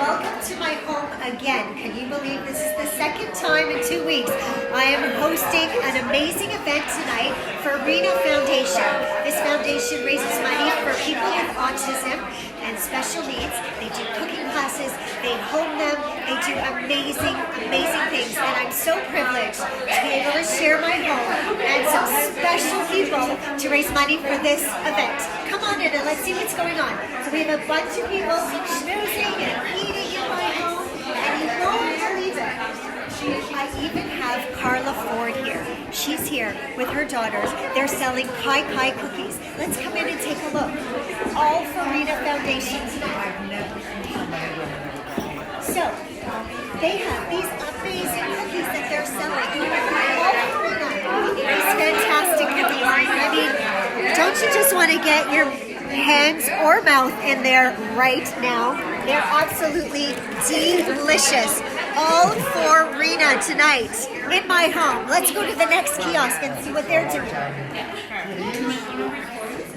welcome to my home again. Can you believe this is the second time in 2 weeks I am hosting an amazing event tonight for Reena Foundation. This foundation raises money for people with autism and special needs. They do cooking classes, they home them, they do amazing things. And I'm so privileged to be able to share my home and some special people to raise money for this event. Come on in and let's see what's going on. So we have a bunch of people schmoozing and eating in my home, and you won't believe it. I even have Carla Ford here. She's here with her daughters. They're selling KYKY cookies. Let's come in and take a look. All for Reena Foundation tonight. So, they have these amazing cookies that they're selling. All for Reena. These fantastic cookies. I mean, don't you just want to get your hands or mouth in there right now? They're absolutely delicious. All for Reena tonight in my home. Let's go to the next kiosk and see what they're doing.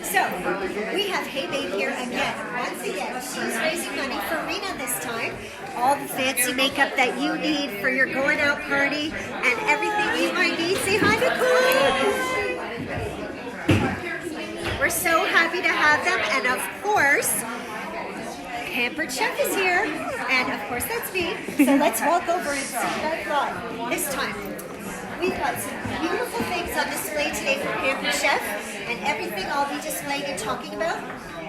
So, we have Hey Babe here again. Once again, she's raising money for Reena this time. All the fancy makeup that you need for your going out party and everything you might need. Say hi, Nicole. We're so happy to have them, and of course, Pampered Chef is here, and of course that's me. So let's walk over and see what I've got this time. We've got some beautiful things on display today for Pampered Chef, and everything I'll be displaying and talking about,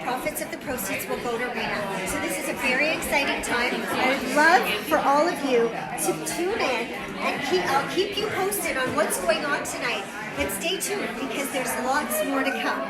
profits of the proceeds will go to Reena. So this is a very exciting time. I would love for all of you to tune in, and I'll keep you posted on what's going on tonight. But stay tuned because there's lots more to come.